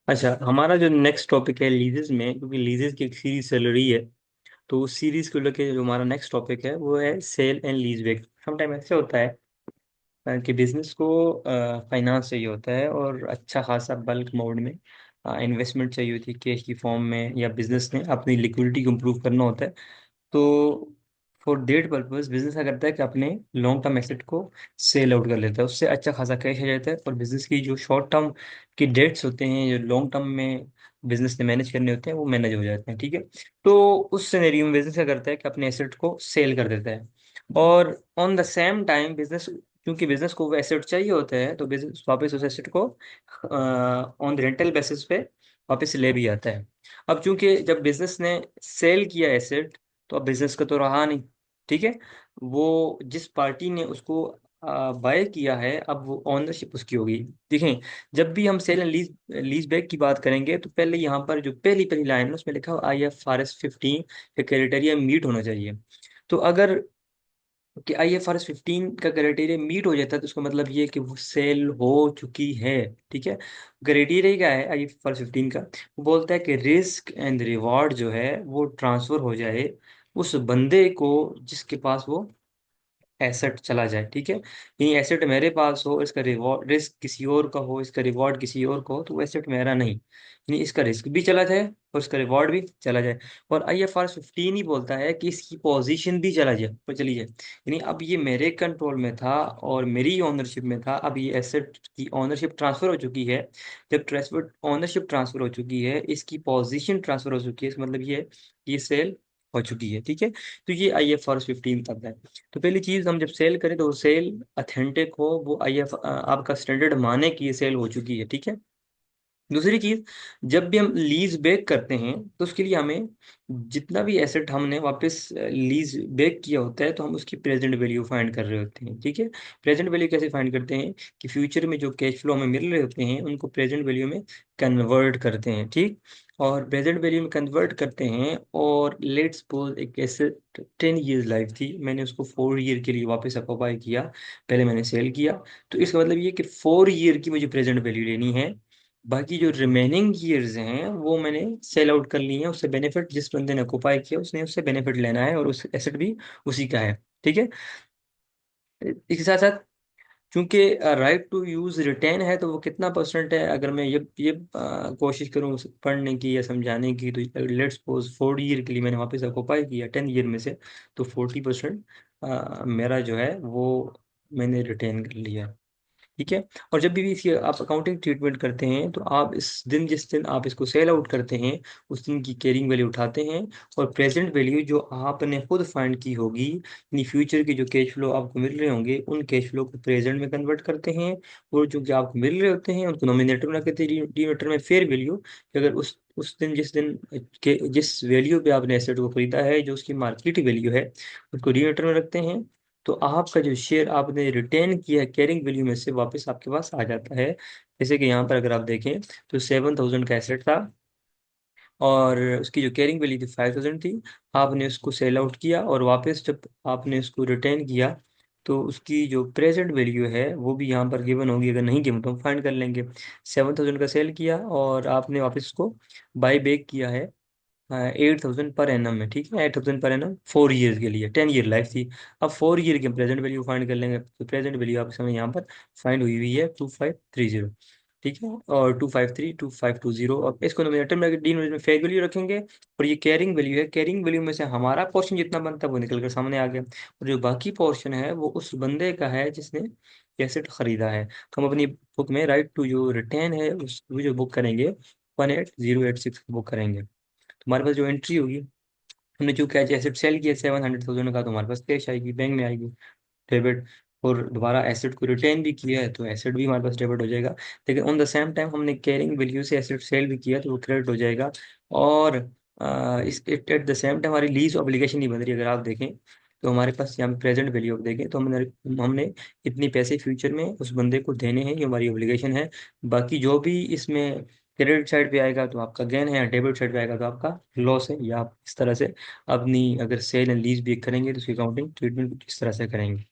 अच्छा, हमारा जो नेक्स्ट टॉपिक है लीजेस में, क्योंकि लीजेस की एक सीरीज चल रही है। तो उस सीरीज को लेके जो हमारा नेक्स्ट टॉपिक है वो है sale and lease back. Sometime ऐसे होता है कि बिजनेस को फाइनेंस चाहिए होता है और अच्छा खासा बल्क मोड में इन्वेस्टमेंट चाहिए होती है कैश की फॉर्म में, या बिजनेस ने अपनी लिक्विडिटी को इम्प्रूव करना होता है। तो फॉर देट पर्पज बिजनेस क्या करता है कि अपने लॉन्ग टर्म एसेट को सेल आउट कर लेता है, उससे अच्छा खासा कैश आ जाता है, और बिजनेस की जो शॉर्ट टर्म की डेट्स होते हैं, जो लॉन्ग टर्म में बिजनेस ने मैनेज करने होते हैं, वो मैनेज हो जाते हैं। ठीक है। तो उस सिनेरियो में बिजनेस क्या करता है कि अपने एसेट को सेल कर देता है, और on the same time business, क्योंकि बिजनेस को वो एसेट चाहिए होता है, तो बिजनेस वापस उस एसेट को ऑन रेंटल बेसिस पे वापस ले भी आता है। अब चूंकि जब बिजनेस ने सेल किया एसेट, तो अब बिजनेस का तो रहा नहीं। ठीक है। वो जिस पार्टी ने उसको बाय किया है, अब वो ओनरशिप उसकी होगी। देखें, जब भी हम sale and lease lease back की बात करेंगे, तो पहले यहाँ पर जो पहली पहली लाइन है उसमें लिखा हुआ IFRS 15 का क्राइटेरिया मीट होना चाहिए। तो अगर कि IFRS 15 का क्राइटेरिया मीट हो जाता है, तो उसका मतलब ये है कि वो सेल हो चुकी है। ठीक है। क्राइटेरिया क्या है IFRS 15 का? वो बोलता है कि रिस्क एंड रिवॉर्ड जो है वो ट्रांसफर हो जाए उस बंदे को जिसके पास वो एसेट चला जाए। ठीक है। ये एसेट मेरे पास हो, इसका रिवॉर्ड रिस्क किसी और का हो, इसका रिवॉर्ड किसी और का हो, तो वो एसेट मेरा नहीं, यानी इसका रिस्क भी चला जाए और इसका रिवॉर्ड भी चला जाए। और IFRS 15 ही बोलता है कि इसकी पोजीशन भी चला जाए पर चली जाए, यानी अब ये मेरे कंट्रोल में था और मेरी ओनरशिप में था, अब ये एसेट की ओनरशिप ट्रांसफर हो चुकी है। जब ट्रांसफर ओनरशिप ट्रांसफर हो चुकी है, इसकी पोजीशन ट्रांसफर हो चुकी है, इसका मतलब ये है कि ये सेल हो चुकी है। ठीक है। तो ये IFRS 15 तक है। तो पहली चीज, हम जब सेल करें तो सेल अथेंटिक हो, वो IF आपका स्टैंडर्ड माने कि ये सेल हो चुकी है। ठीक है। दूसरी चीज, जब भी हम लीज बैक करते हैं, तो उसके लिए हमें जितना भी एसेट हमने वापस लीज बैक किया होता है, तो हम उसकी प्रेजेंट वैल्यू फाइंड कर रहे होते हैं। ठीक है। प्रेजेंट वैल्यू कैसे फाइंड करते हैं कि फ्यूचर में जो कैश फ्लो हमें मिल रहे होते हैं उनको प्रेजेंट वैल्यू में कन्वर्ट करते हैं। ठीक। और प्रेजेंट वैल्यू में कन्वर्ट करते हैं, और लेट्स सपोज एक एसेट 10 ईयर्स लाइफ थी, मैंने उसको 4 ईयर के लिए वापस अक्वायर किया, पहले मैंने सेल किया। तो इसका मतलब ये कि 4 ईयर की मुझे प्रेजेंट वैल्यू लेनी है, बाकी जो रिमेनिंग ईयर्स हैं वो मैंने सेल आउट कर ली हैं। उससे बेनिफिट जिस बंदे ने ऑक्युपाई किया उसने उससे बेनिफिट लेना है, और उस एसेट भी उसी का है। ठीक है। इसके साथ साथ, चूंकि राइट टू यूज रिटेन है, तो वो कितना परसेंट है, अगर मैं ये कोशिश करूँ उसे पढ़ने की या समझाने की, तो लेट्स सपोज 4 ईयर के लिए मैंने वापस ऑक्युपाई किया 10 ईयर में से, तो 40% मेरा जो है वो मैंने रिटेन कर लिया। ठीक है। और जब भी इसकी आप अकाउंटिंग ट्रीटमेंट करते हैं, तो आप इस दिन जिस दिन आप इसको सेल आउट करते हैं, उस दिन की कैरिंग वैल्यू उठाते हैं, और प्रेजेंट वैल्यू जो आपने खुद फाइंड की होगी, यानी फ्यूचर के जो कैश फ्लो आपको मिल रहे होंगे, उन कैश फ्लो को प्रेजेंट में कन्वर्ट करते हैं, और जो कि आपको मिल रहे होते हैं उनको नोमिनेटर में रखते हैं, डिनोमिनेटर में फेयर वैल्यू, कि अगर उस दिन जिस दिन के जिस वैल्यू पे आपने एसेट को खरीदा है, जो उसकी मार्केट वैल्यू है, उसको डिनोमिनेटर में रखते हैं। तो आपका जो शेयर आपने रिटेन किया है कैरिंग वैल्यू में से, वापस आपके पास आ जाता है। जैसे कि यहाँ पर अगर आप देखें, तो 7,000 का एसेट था, और उसकी जो कैरिंग वैल्यू थी 5,000 थी। आपने उसको सेल आउट किया, और वापस जब आपने उसको रिटेन किया, तो उसकी जो प्रेजेंट वैल्यू है वो भी यहाँ पर गिवन होगी, अगर नहीं गिवन तो हम फाइंड कर लेंगे। 7,000 का सेल किया, और आपने वापस उसको बाई बैक किया है 8,000 पर एनम में। ठीक है। 8,000 पर एनम 4 ईयर के लिए, 10 ईयर लाइफ थी। अब 4 ईयर की प्रेजेंट वैल्यू फाइंड कर लेंगे, तो प्रेजेंट वैल्यू आपके समय यहाँ पर फाइंड हुई हुई है 2,530। ठीक है। और 253 2,520, और इसको नोमिनेटर में डिनोमिनेटर में फेयर वैल्यू रखेंगे, और ये कैरिंग वैल्यू है, कैरिंग वैल्यू में से हमारा पोर्शन जितना बनता है वो निकल कर सामने आ गया, और जो बाकी पोर्शन है वो उस बंदे का है जिसने एसेट खरीदा है। तो हम अपनी बुक में राइट टू जो रिटर्न है उस वो जो बुक करेंगे, 18086 बुक करेंगे। तुम्हारे पास जो एंट्री होगी, हमने जो कैश एसेट सेल किया 700,000 का, तो हमारे पास कैश आएगी, बैंक में आएगी, डेबिट। और दोबारा एसेट को रिटेन भी किया है, तो एसेट भी हमारे पास डेबिट हो जाएगा। लेकिन ऑन द सेम टाइम हमने कैरिंग वैल्यू से एसेट सेल भी किया, तो वो क्रेडिट हो जाएगा। और इस एट द सेम टाइम हमारी लीज ऑब्लिगेशन नहीं बन रही, अगर आप देखें तो हमारे पास यहाँ पे प्रेजेंट वैल्यू देखें, तो हमने इतनी पैसे फ्यूचर में उस बंदे को देने हैं, ये हमारी ऑब्लिगेशन है। बाकी जो भी इसमें क्रेडिट साइड पे आएगा तो आपका गेन है, या डेबिट साइड पे आएगा तो आपका लॉस है। या आप इस तरह से अपनी अगर सेल एंड लीज भी करेंगे, तो उसकी अकाउंटिंग ट्रीटमेंट इस तरह से करेंगे।